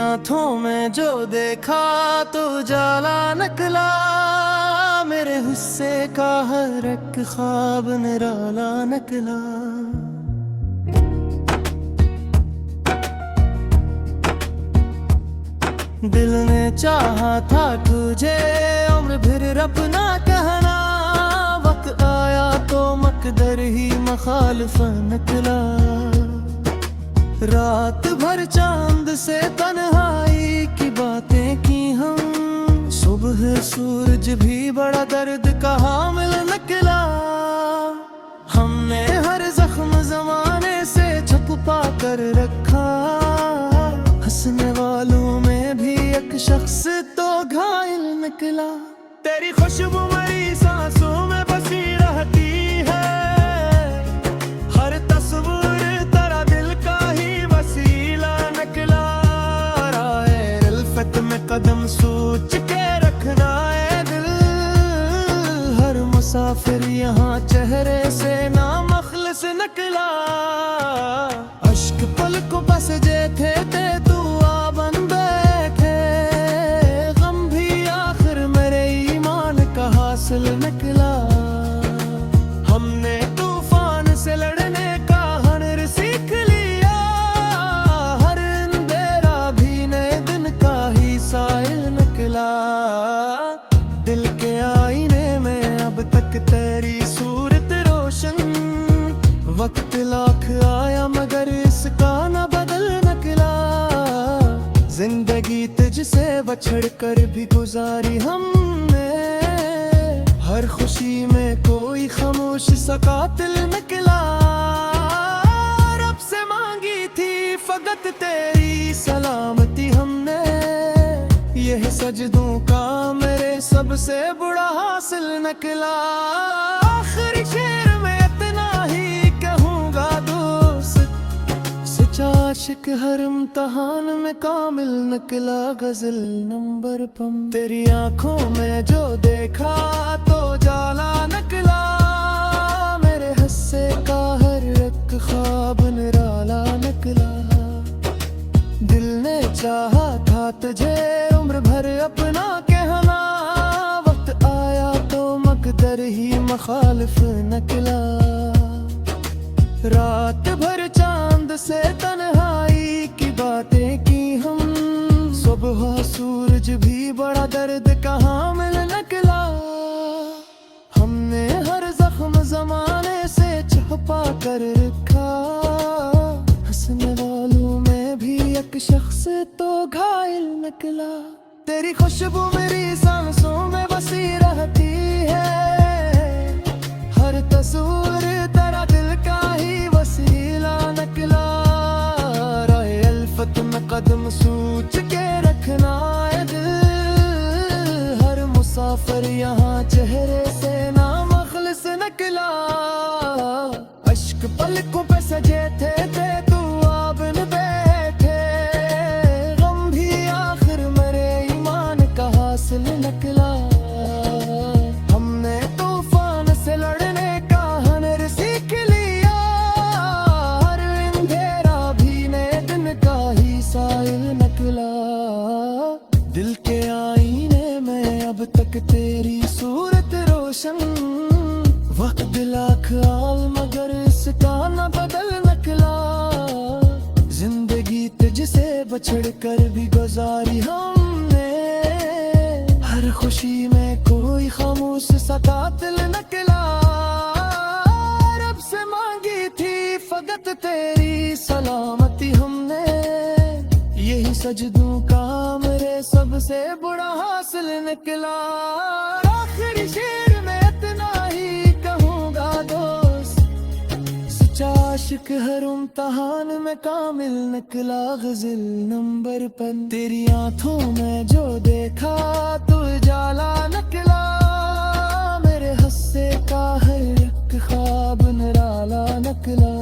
आंखों में जो देखा तो जाला निकला, मेरे हिस्से का हर एक ख्वाब निराला निकला। दिल ने चाहा था तुझे उम्र भर अपना कहना, वक्त आया तो मकदर ही मुखालिफ निकला। रात भर चांद से तन्हाई की बातें की हम, सुबह सूरज भी बड़ा दर्द का हामिल निकला। हमने हर जख्म जमाने से छुपा कर रखा, हंसने वालों में भी एक शख्स तो घायल निकला। तेरी खुशबू मेरी सांसों में बसी रहती है, हर तस्वीर तेरा दिल का ही वसीला निकला। राहे उल्फत में कदम सोच के रखना है दिल, हर मुसाफिर यहाँ चेहरे से नामखलिस निकला। अश्क पलकों पर सजे थे तू आ बन बैठे, गम भी आखिर मेरे ईमान का हासिल निकला। हमने तूफान से लड़ने का हुनर सीख लिया, हर अंधेरा भी नए दिन का ही साइल निकला। दिल के आईने में अब तक तेरी सूरत रोशन, वक्त लाख आया मगर इसका न बदल निकला। जिंदगी तुझसे बछड़ कर भी गुजारी हमने, हर खुशी में कोई खामोश सा कातिल निकला। रब से मांगी थी फकत तेरी सलामती हमने, यह सजदों का मेरे सबसे बुरा हासिल निकला। आखिरी शेर में इतना ही कहूँगा दोस्त, सच्चा आशिक हर इम्तिहान में कामिल निकला। गजल नंबर 5। तेरी आंखों में जो देखा तो जाला निकला, मेरे हिस्से का हर एक ख्वाब निराला निकला। दिल ने चाहा था तुझे उम्र भर अपना कहना, वक्त आया तो मकदर ही मुखालिफ निकला। रात भर चांद से तन्हाई की बातें की हम, सुबह सूरज भी बड़ा दर्द का हामिल निकला। हमने हर जख्म जमाने से छुपा कर रखा, हंसने वालों में भी एक शख्स तो घायल निकला। तेरी खुशबू मेरी सांसों में बसी रहती है, हर तस्वीर तेरा दिल का ही वसीला निकला। राहे उल्फत में कदम सोच के रखना है दिल, हर मुसाफिर यहाँ चेहरे से नामखलिस निकला। अश्क पलकों पे सजे थे तू आ बन बैठे, गम भी आखिर मेरे ईमान का हासिल निकला। हमने तूफान से लड़ने का हुनर सीख लिया, हर अंधेरा भी नए दिन का ही साइल निकला। दिल के आईने में अब तक तेरी सूरत रोशन, वक्त लाख आल मगर इसका न बदल निकला। जिंदगी तुझसे बछड़ कर भी गुजारी हमने, हर खुशी में कोई खामोश सा कातिल निकला। रब से मांगी थी फकत तेरी सलामती हमने, यही सजदों का मेरे सबसे बुरा हासिल निकला। आखिरी शेर में इतना ही कहूँगा दोस्त, सच्चा आशिक हर इम्तिहान में कामिल निकला। गजल नंबर 5। तेरी आंखों में जो देखा तो जाला निकला, मेरे हिस्से का हर एक ख्वाब निराला निकला।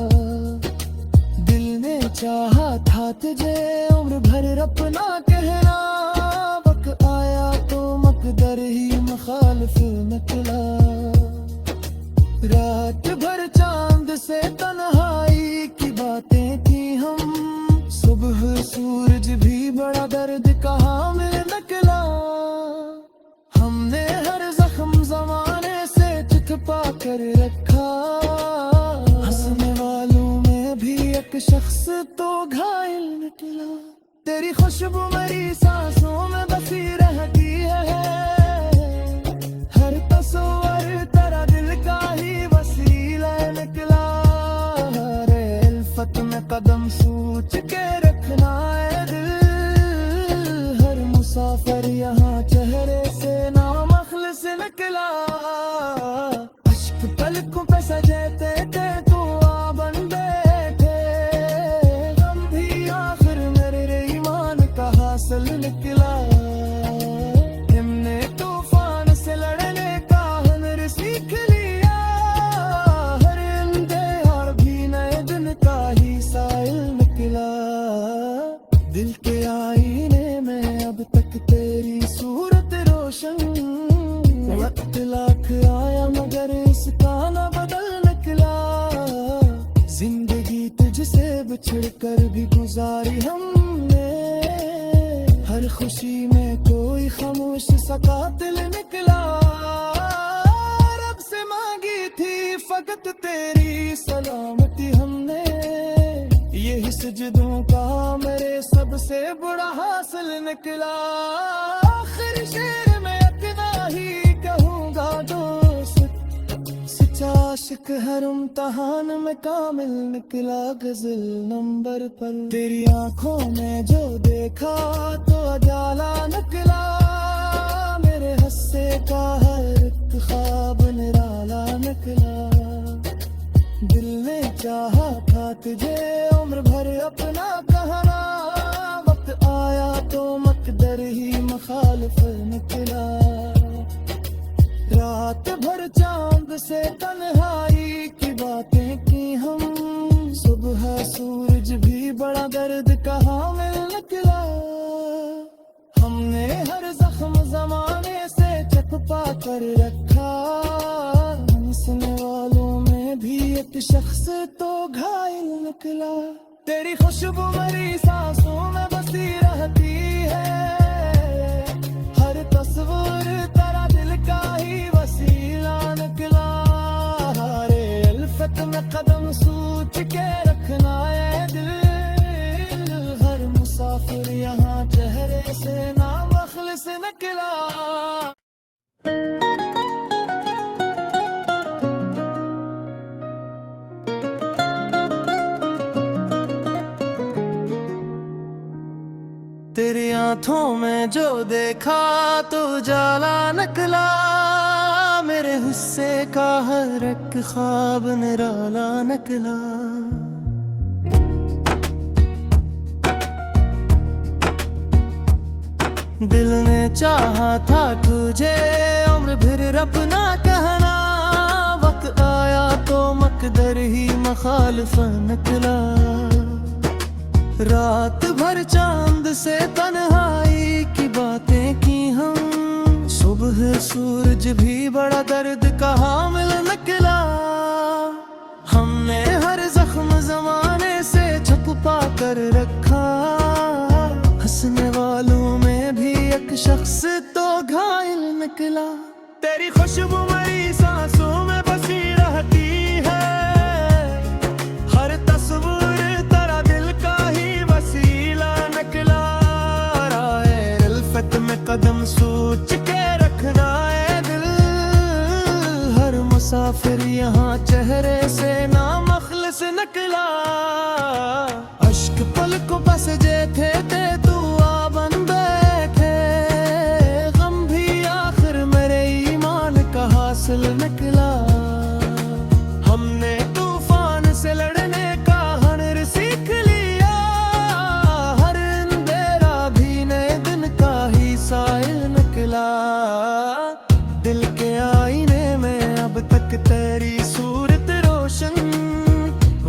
दिल ने चाहा था तुझे उम्र भर अपना कहना, वक्त आया तो मकदर ही मुखालिफ निकला। रात भर चांद से तन्हाई की बातें की हम, सुबह सूरज भी बड़ा खुशबू मेरी सांसों में बसी रहती है, हर तस्वर तेरा दिल का ही वसीला निकला। रे उल्फत में कदम सोच के रखना है दिल, हर मुसाफिर यहाँ चेहरे से नामखलिस निकला। अश्क पलकों पे सजे थे तू आ बन बैठे, गम भी आखिर मेरे ईमान का हासिल निकला। हमने तूफान से लड़ने का हुनर सीख लिया, हर अंधेर भी नए दिन का ही साइल निकला। दिल के आईने में अब तक तेरी सूरत रोशन, वक्त लाख आया मगर इसका न बदल निकला। जिंदगी तुझसे बिछड़ कर भी गुजारी हमने, हर खुशी में कोई खामोश सा कातिल निकला। रब से मांगी थी फकत तेरी सलामती हमने, यही सजदों का मेरे सबसे बड़ा हासिल निकला। आखिर शेर में इतना ही कहूँगा दोस्त, सच्चा आशिक हर इम्तिहान में कामिल निकला। गजल नंबर पर तेरी आंखों में जो देखा तो उजाला निकला, मेरे हस्से का हर एक ख्वाब निराला निकला। दिल ने चाहा था तुझे उम्र भर अपना कहना, वक्त आया तो मकदर ही मुखालिफ निकला। रात भर चांद से तन्हाई की बातें की हम, सुबह सूरज भी बड़ा दर्द का हामिल निकला। हमने हर जख्म जमाने से चपा कर रखा, हंसने वालों में भी एक शख्स तो घायल निकला। तेरी खुशबू मेरी सांसों में बसी रहती है, हर तस्वीर तेरा दिल का ही वसीला निकला। रे उल्फत में कदम सोच के रखना है दिल, हर मुसाफिर यहाँ चेहरे से नामखलिस निकला। तेरी आंखों में जो देखा तो जाला निकला, मेरे हुस्से का हर एक ख्वाब निराला निकला। दिल ने चाहा था तुझे उम्र भर अपना कहना, वक्त आया तो मकदर ही मुखालिफ निकला। रात भर चांद से तन्हाई की बातें की हम, सुबह सूरज भी बड़ा दर्द का हामिल निकला। हमने हर जख्म जमाने से छुपा कर रखा, हंसने वालों में भी एक शख्स तो घायल निकला। तेरी खुशबू मेरी सांसों में बसी रहती है, हर तस्वीर तेरा दिल का ही वसीला निकला। राहे उल्फत में कदम सोच के रखना है दिल, हर मुसाफिर यहाँ चेहरे से नामखलिस निकला। अश्क पलकों पे सजे थे तू आ बन बैठे, गम भी आखिर मेरे ईमान का हासिल निकला। हमने तूफान से लड़ने का हुनर सीख लिया, हर अंधेरा भी नए दिन का ही साइल निकला। दिल के आईने में अब तक तेरी सूरत रोशन,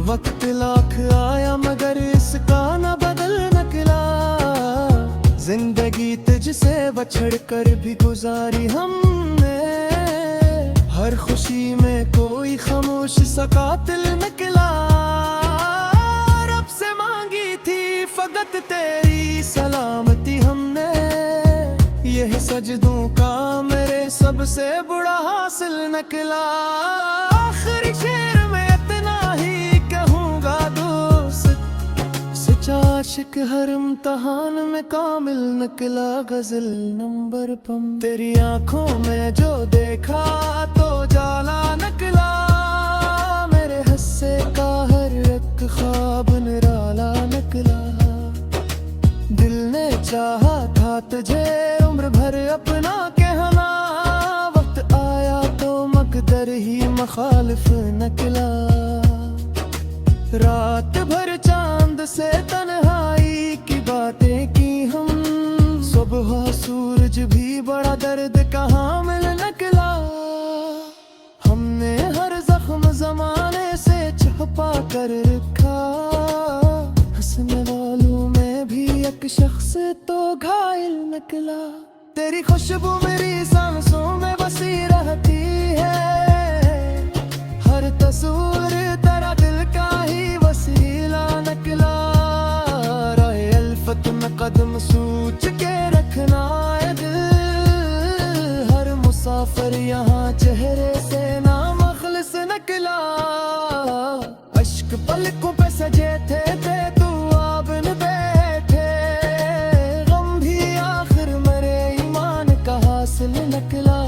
वक्त लाख आया मगर इसका न बदल निकला। जिंदगी तुझसे बछड़ कर भी गुजारी हमने, हर खुशी में कोई खामोश सा कातिल निकला। रब से मांगी थी फकत तेरी सलामती हमने, यही सजदों का मेरे सबसे बड़ा हासिल निकला। आखिरी शेर में इतना ही कहूँगा दोस्त, सच्चा आशिक हर इम्तहान में कामिल निकला गजल नंबर पम। तेरी आंखों में जो देखा तो जाला निकला, मेरे हस्से का हर एक ख्वाब निराला निकला। दिल ने चाहा था तुझे उम्र भर अपना कहना, वक्त आया तो मकदर ही मुखालिफ निकला। रात भर चांद से तन्हाई की बातें की हम, सुबह सूरज भी बड़ा दर्द कहाँ मिल निकला। हमने हर जख्म जमाने से छुपा कर रखा, हंसने वालों में भी एक शख्स तो घायल निकला। तेरी खुशबू मेरी सांसों में बसी रहती है, हर तस्वीर तेरा दिल का ही वसीला निकला। राह अल्फत में कदम सोच के रखना है दिल, हर मुसाफिर यहाँ चेहरे से नामखलिस निकला। अश्क पलकों पे सजे थे तू अब न बैठे, गम भी आखिर मेरे ईमान का हासिल निकला।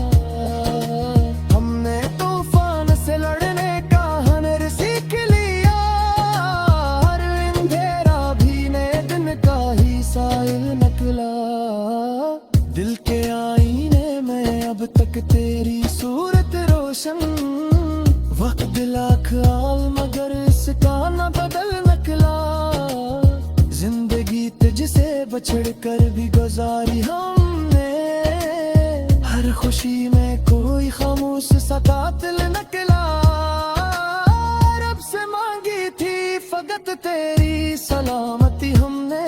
हमने तूफान से लड़ने का हुनर सीख लिया, हर अंधेरा भी नए दिन का ही साहिल निकला। दिल के आईने में अब तक तेरी सूरत रोशन, वक्त लाख आल मगर इसका न बदल निकला। जिंदगी तुझसे बछड़ कर भी गुजारी हमने, हर खुशी में कोई खामोश सा कातिल निकला। रब से मांगी थी फकत तेरी सलामती हमने,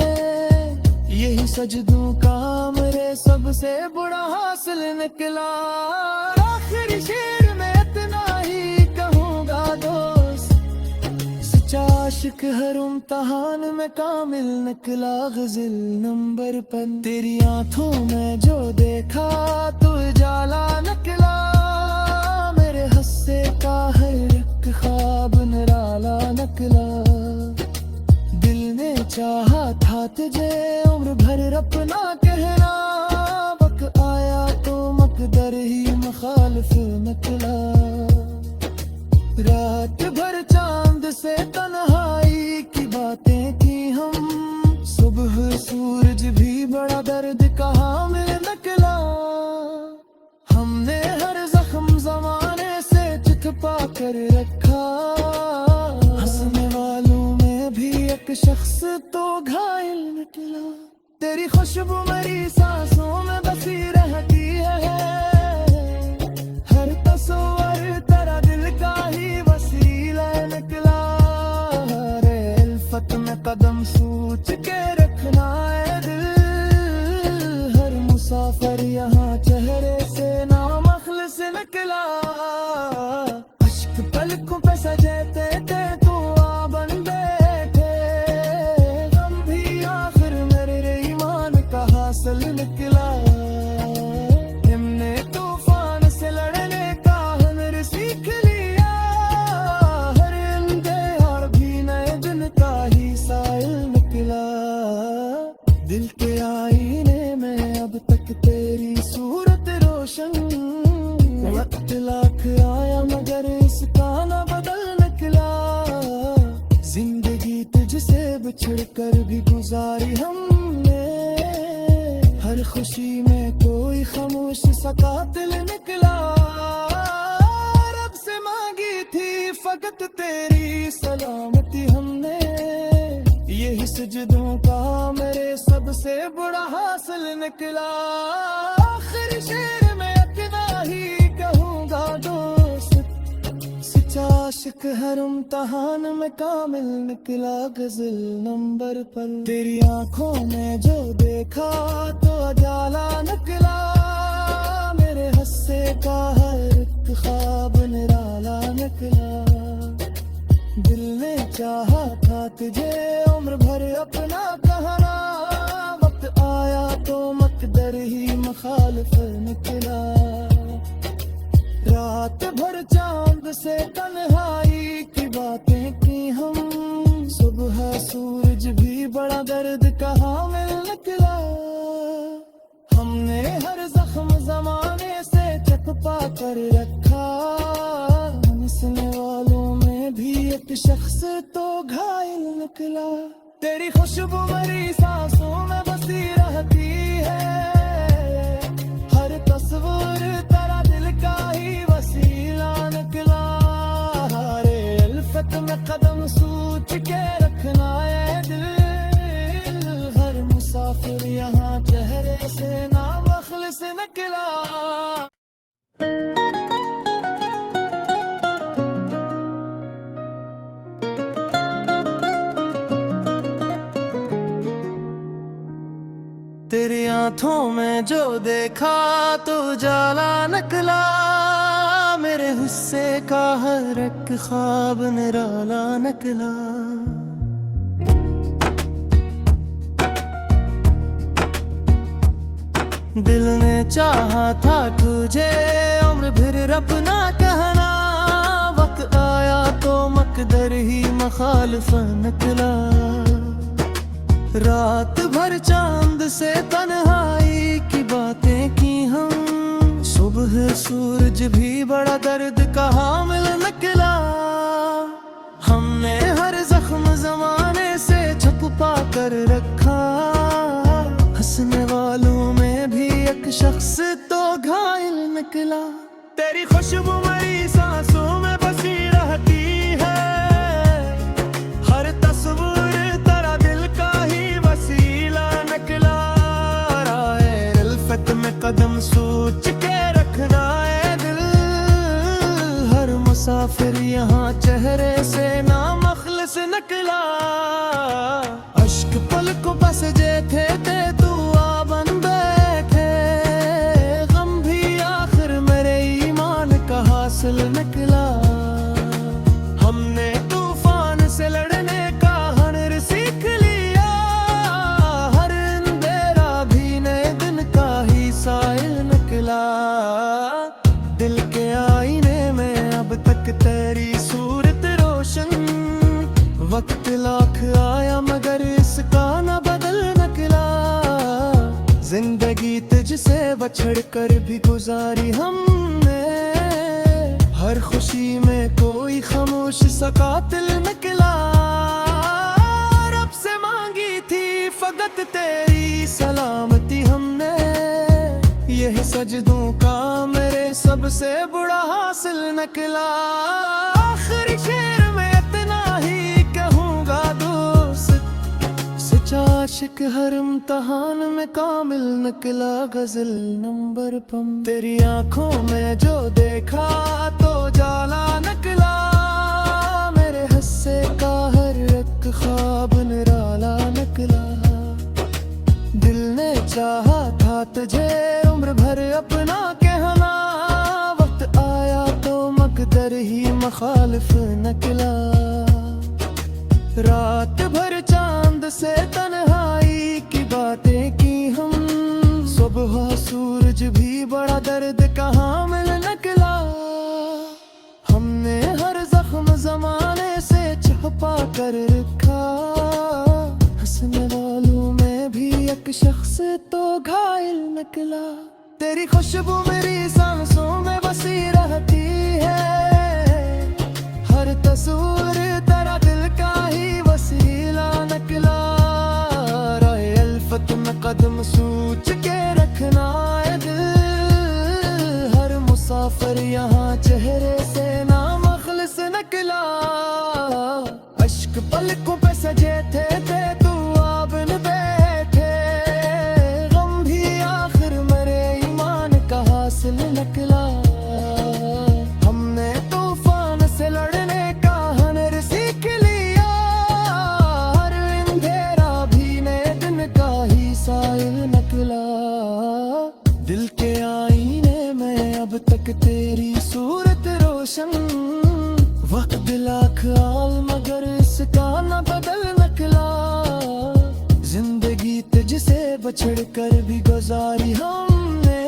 यही सजदों का मेरे सबसे बुरा हासिल निकला। आखिरी शेर में इतना ही कहूँगा दोस्त, सच्चा आशिक हर इम्तहान में कामिल निकला गजल नंबर पर। तेरी आंखों में जो देखा तो जाला निकला, मेरे हस्से का हर एक ख्वाब निराला निकला। दिल ने चाहा था तुझे उम्र भर अपना कहना, वक्त आया तो मकदर ही मुखालिफ निकला। रात भर चांद से तन्हाई की बातें की हम, सुबह सूरज भी बड़ा दर्द कहाँ मिल निकला। हमने हर जख्म जमाने से छुपा कर रखा, हंसने वालों में भी एक शख्स तो घायल निकला। तेरी खुशबू मेरी सांसों में बसी रहती है, हर तस्वीर तेरा दिल का ही वसीला निकला। रे अल्फत में कदम सोच के रखना है दिल, हर मुसाफिर यहाँ चेहरे से नामखलिस निकला। अश्क पलकों पे सजे थे तू बन बैठे, गम भी आखिर मेरे ईमान का हासिल निकला। हमने तूफान से लड़ने का हुनर सीख लिया, हर अंधेरा भी नए दिन का ही साहिल निकला। दिल के आईने में अब तक तेरी सूरत रोशन, वक्त लाख आया मगर इसका न बदल निकला। जिंदगी तुझसे बिछड़ कर भी गुजारी हमने, हर खुशी में कोई खामोश सा कातिल निकला। रब से मांगी थी फकत तेरी सलामती हमने, यही सजदों का मेरे सबसे बुरा हासिल निकला। आखिर शेर में इतना ही कहूँगा दोस्त, सच्चा आशिक हर इम्तहान में कामिल निकला गजल नंबर पर। तेरी आंखों में जो देखा तो जाला निकला, मेरे हस्से का हर एक ख्वाब निराला निकला। दिल ने चाहा था तुझे उम्र भर अपना कहना, वक्त आया तो मकदर ही मुखालिफ निकला। रात भर चांद से तन्हाई की बातें की हम, सुबह सूरज भी बड़ा दर्द का हामिल निकला। हमने हर जख्म जमाने से छुपा कर रखा, हंसने वालों में भी एक शख्स तो घायल निकला। तेरी खुशबू मेरी सांसों में बसी रहती है, हर तस्वीर तेरा दिल का ही वसीला निकला। हरे अल्फत में कदम सोच के रखना है दिल, हर मुसाफिर यहाँ चेहरे से ना मखलिस निकला। तेरी आंखों में जो देखा तो जाला निकला, मेरे हुस्से का हर एक ख्वाब निराला निकला। दिल ने चाहा था तुझे उम्र भर अपना कहना, वक्त आया तो मकदर ही मुखालिफ निकला। रात भर चांद से तन्हाई की बातें की हम, सुबह सूरज भी बड़ा दर्द का हामिल निकला। हमने हर जख्म जमाने से छुपा कर रखा, हंसने वालों में भी एक शख्स तो घायल निकला। तेरी खुशबू मेरी सांसों में बसी रहती है, हर तस्वीर तेरा दिल का ही वसीला निकला। राहे अल्फत में कदम सोच के रखना है दिल, हर मुसाफिर यहाँ चेहरे से ना मखलिस निकला। अश्क पलकों पे सजे थे तू आ बन बैठे, गम भी आखिर मेरे ईमान का हासिल निकला। हमने तूफान से लड़ने का हुनर सीख लिया, हर अंधेरा भी नए दिन का ही साइल निकला। दिल के आईने में अब तक तेरी सूरत रोशन, वक्त लाख आया मगर इसका न बदल निकला। जिंदगी तुझसे बछड़ कर भी गुजारी हमने, हर खुशी में कोई खामोश सा कातिल निकला। रब से मांगी थी फकत तेरी सलामती हमने, यह सजदों का मेरे सबसे बुरा हासिल निकला। आखिरी शेर में इतना ही कहूँगा दोस्त, सच्चा आशिक हर इम्तिहान में कामिल निकला। गजल नंबर पम। तेरी आंखों में जो देखा तो जाला निकला, मेरे हिस्से का हर एक ख्वाब निराला निकला। दिल ने चाहा था तुझे उम्र भर अपना कहना, वक्त आया तो मकदर ही मुखालिफ निकला। रात भर चांद से तन्हाई की बातें की हम, सुबह सूरज भी बड़ा दर्द का हामिल निकला। हमने हर जख्म जमाने से छुपा कर रखा, हंसने वालों में भी एक शख्स तो घायल निकला। तेरी खुशबू मेरी सांसों में बसी रहती है, हर तस्वीर तेरा दिल का ही वसीला निकला। राहे अल्फत में कदम सोच के रखना है दिल, हर मुसाफिर यहाँ चेहरे से ना मखलिस निकला। अश्क पलकों पे सजे थे तू आ बन बैठे, गम भी आखिर मेरे ईमान का हासिल निकला। हमने तूफान से लड़ने का हुनर सीख लिया, हर अंधेरा भी नए दिन का ही साइल निकला। दिल के आईने में अब तक तेरी सूरत रोशन, वक्त लाख आल मगर इसका न बदल निकला। जिंदगी तुझसे बछड़ कर भी गुजारी हमने,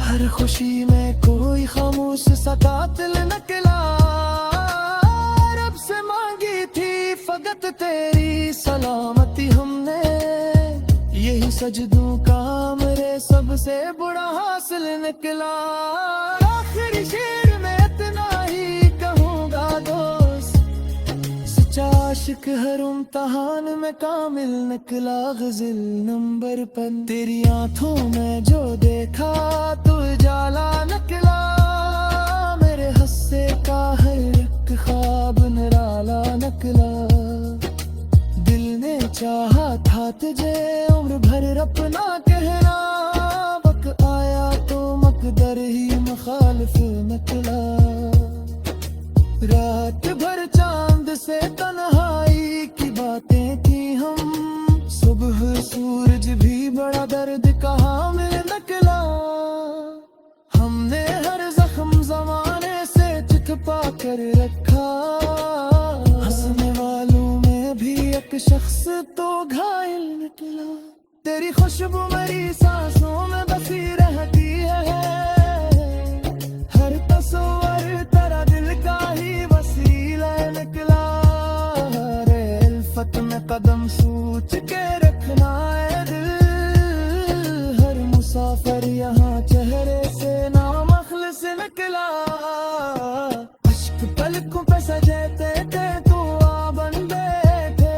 हर खुशी में कोई खामोश सा कातिल निकला। रब से मांगी थी फकत सजदों का मेरे सबसे बुरा हासिल निकला। आखिरी शेर में इतना ही कहूँगा दोस्त, सच्चा आशिक हर इम्तिहान में कामिल निकला। गज़ल नंबर पर तेरी आंखों में जो देखा तो उजाला निकला। मेरे हस्से का हर एक ख्वाब निराला निकला। दिल ने चाहा था तुझे उम्र भर अपना कहना, वक्त आया तो मकदर ही मुखालिफ निकला। रात भर चांद से तन्हाई की बातें की हम, सुबह सूरज भी बड़ा दर्द कहाँ मिल निकला। हमने हर जख्म जमाने से छिपा कर रखा, हंसने वालों में भी एक शख्स तो घायल निकला। तेरी खुशबू मेरी सांसों में बसी रहती है, हर तस्वर तेरा दिल का ही वसीला निकला। रे उल्फत में कदम सोच के रखना है दिल, हर मुसाफिर यहाँ चेहरे से नामखलिस निकला। अश्क पलकों पे सजे थे तो आ बन बैठे,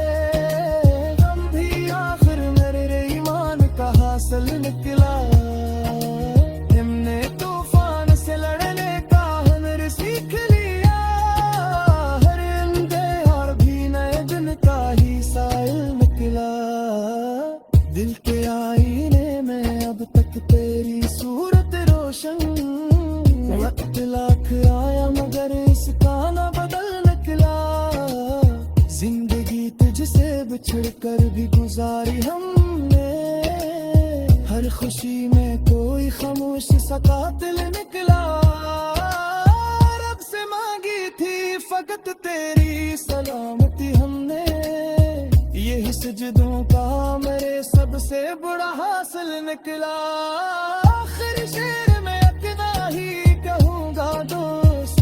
हम भी आखिर मेरे ईमान का हासिल निकला। हमने तूफान से लड़ने का हुनर सीख लिया, हर इंतजार भी नए दिन का ही साइल निकला। दिल के आईने में अब तक तेरी सूरत रोशन, वक्त लाख आया मगर इसका न बदल निकला। जिंदगी तुझसे बिछड़ कर भी गुजारी हमने, हर खुशी में कोई खामोश सा कातिल निकला। रब से मांगी थी फकत तेरी सलामती हमने, यही सजदों का मेरे सबसे बुरा हासिल निकला। आखिर शेर में इतना ही कहूँगा दोस्त,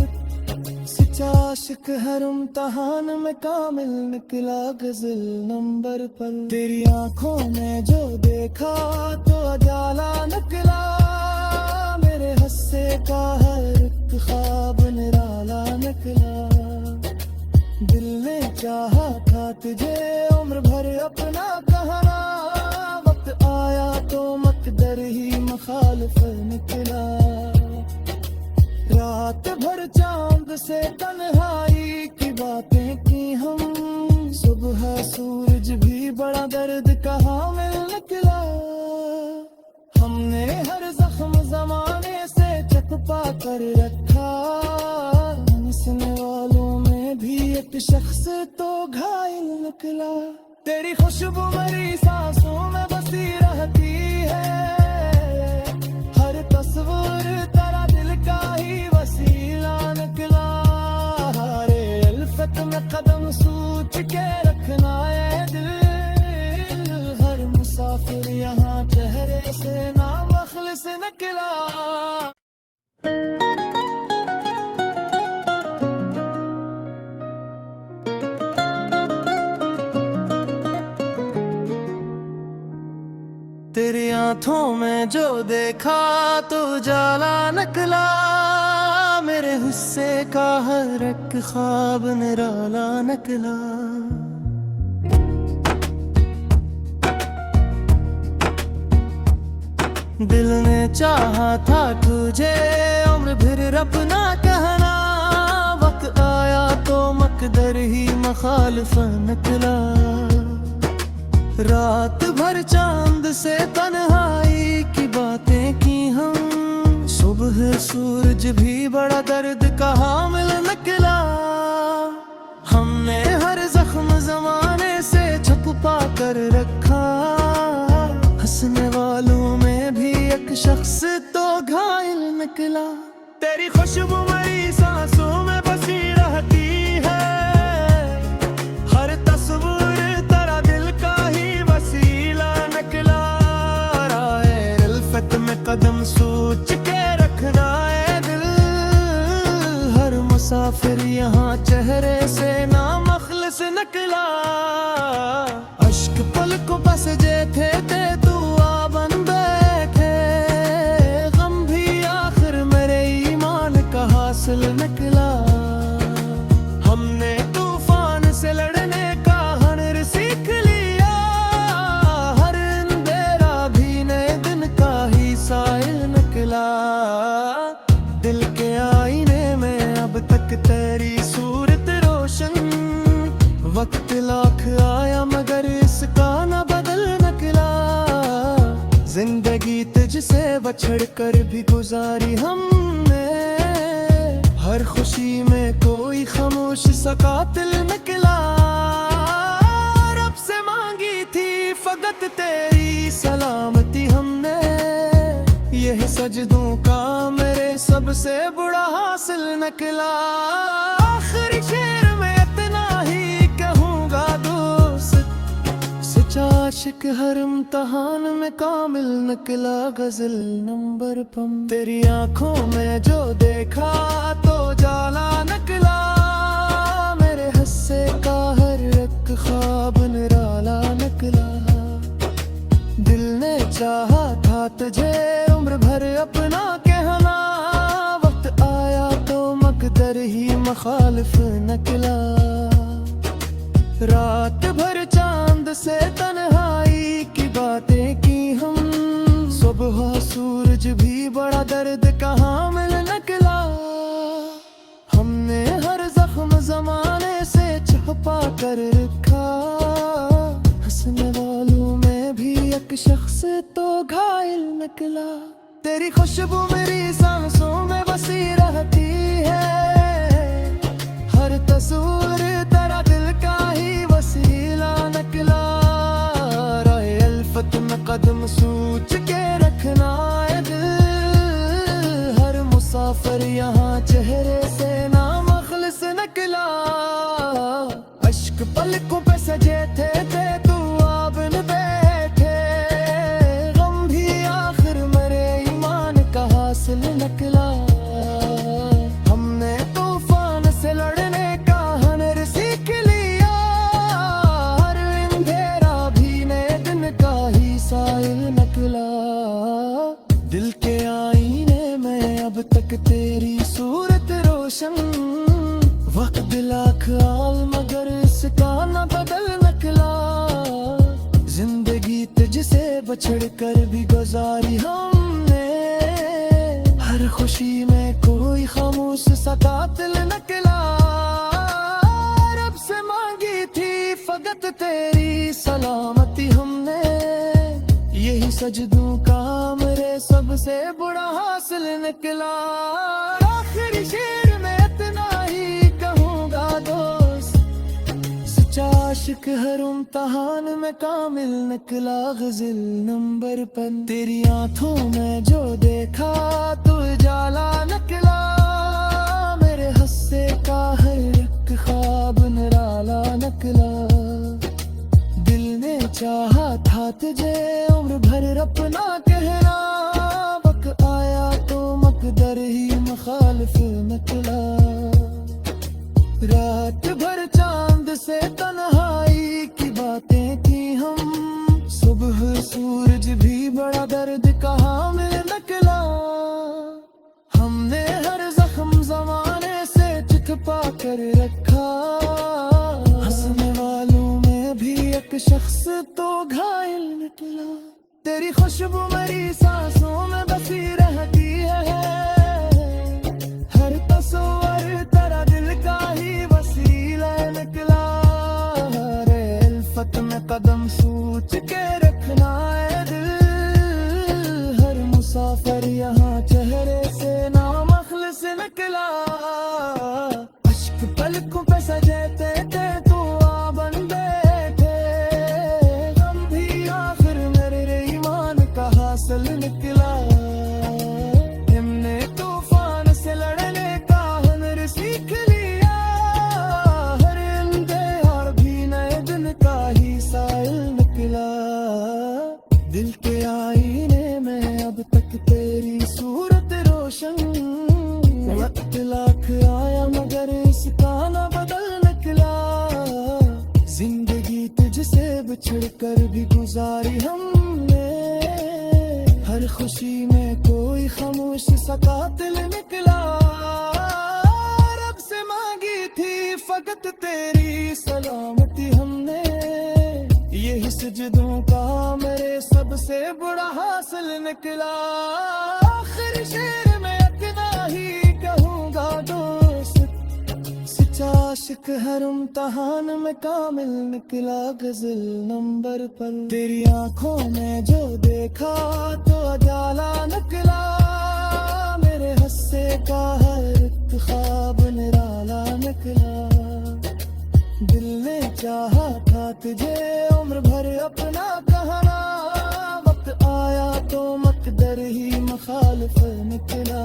सच्चा आशिक हर इम्तिहान में कामिल निकला। गज़ल नंबर पर तेरी आंखों में जो देखा तो उजाला निकला। मेरे हस्से का हर एक ख्वाब निराला निकला। दिल ने चाहा था तुझे उम्र भर अपना कहना, वक्त आया तो मकदर ही मुखालिफ निकला। रात भर चांद से तन्हाई की बातें की हम, सुबह सूरज भी बड़ा दर्द कहाँ मिल निकला। हमने हर जख्म जमाने से छिपा कर रखा, हंसने वालों में भी एक शख्स तो घायल निकला। तेरी खुशबू मेरी सांसों में बसी रहती है, हर तस्वीर तेरा दिल का ही वसीला निकला। रे उल्फत में कदम सोच के रखना है दिल, हर मुसाफिर यहाँ चेहरे से नामखलिस निकला। तेरी आंखों में जो देखा तो उजाला निकला। मेरे हुस्से का हर एक ख्वाब निराला निकला। दिल ने चाहा था तुझे उम्र भर अपना कहना, वक्त आया तो मकदर ही मुखालिफ निकला। रात भर चांद से तन्हाई की बातें की हम, सुबह सूरज भी बड़ा दर्द कहाँ मिल निकला। हमने हर जख्म जमाने से छुपा कर रखा, हंसने वालों में भी एक शख्स तो घायल निकला। तेरी खुशबू मेरी सांसों में बसी रहती है, हर तस्वीर तेरा दिल का ही वसीला निकला। राहे उल्फत में कदम सोच के रखना है दिल, हर मुसाफिर यहाँ चेहरे से नामखलिस निकला। अश्क पलकों पे सजे थे तू दिल के आईने में अब तक तेरी सूरत रोशन। वक्त लाख आया मगर इसका न बदल निकला। जिंदगी तुझसे बछड़ कर भी गुजारी हमने। हर खुशी में कोई खामोश सा कातिल निकला। रब से मांगी थी फकत तेरी सलामती हमने। यह सजदों का मेरे सबसे बुरा हासिल निकला। आखिरी शेर में इतना ही कहूँगा दोस्त, सच्चा आशिक हर इम्तिहान में कामिल निकला। गजल नंबर पम। तेरी आंखों में जो देखा तो जाला निकला। मेरे हस्से का हर एक ख्वाब निराला निकला। दिल ने चाहा था तुझे उम्र भर अपना कहना। वक्त आया तो मकदर ही मुखालिफ निकला। रात भर चांद से तन्हाई की बातें की हम। सुबह सूरज भी बड़ा दर्द कहाँ मिल निकला। हमने हर जख्म जमाने से छुपा कर रखा। हंसने वालों में भी एक शख्स तो घायल निकला। तेरी खुशबू मेरी सांसों में बसी रहती है। हर तस्वीर तेरा दिल का ही वसीला निकला। राहे अल्फत में कदम सोच के रखना है दिल। हर मुसाफिर यहाँ चेहरे से नामखलिस निकला। अश्क पलकों पे सजे थे तू अब न बैठे। गम भी आखिर मेरे ईमान का हासिल निकला। हमने तूफान से लड़ने का हुनर सीख लिया। हर अंधेरा भी नए दिन का ही साहिल निकला। दिल के आईने में अब तक तेरी सूरत रोशन। वक्त लाख आल मगर इसका न बदल निकला। जिंदगी तुझसे बछड़ कर भी गुजारी हमने। हर खुशी में कोई खामोश सा कातिल निकला। रब से मांगी थी फकत तेरी सलामती हमने। यही सजदों का मेरे सबसे बुरा हासिल निकला। आखिरी शेर में इतना ही कहूँगा दोस्त, सच्चा आशिक हर इम्तिहान में कामिल निकला। गजल नंबर पन। तेरी आंखों में जो देखा तो जाला निकला। मेरे हस्से का हर एक ख्वाब निराला निकला। दिल ने चाहा था तुझे उम्र भर अपना कहना। वक्त आया तो मकदर ही मुखालिफ निकला। रात भर चांद से तन्हाई की बातें की हम। सुबह सूरज भी बड़ा दर्द कहाँ मिल निकला। हमने हर जख्म जमाने से छुपा कर रखा। हंसने वालों में भी एक शख्स तो घायल निकला। तेरी खुशबू मेरी सांसों में बसी रहती है। हर तस्वीर तेरा दिल का ही वसीला निकला। रे अल्फत में कदम सोच के रखना है दिल। हर मुसाफिर यहाँ चेहरे से नामखलिस निकला। अश्क पलकों पे सजे थे तू बन बैठे। गम भी आखिर मेरे ईमान का हासिल निकला। हमने तूफान से लड़ने का हुनर सीख लिया। हर अंधेरा भी नए दिन का ही साहिल निकला। दिल के आईने में अब तक तेरी सूरत रोशन। वक्त लाख आया मगर इसका न बदल निकला। जिंदगी तुझसे बिछड़ कर भी गुजारी हमने। हर खुशी में कोई खामोश सा कातिल निकला। रब से मांगी थी फकत तेरी सलामती हमने। यही सजदों का मेरे सबसे बुरा हासिल निकला। आखिर शेर में इतना ही इश्क हर इम्तहान में कामिल निकला गजल नंबर पर। तेरी आंखों में जो देखा तो अजाला निकला, मेरे हस्से का हर एक ख्वाब निराला निकला। दिल ने चाहा था तुझे उम्र भर अपना कहना, वक्त आया तो मकदर ही मुखालिफ निकला।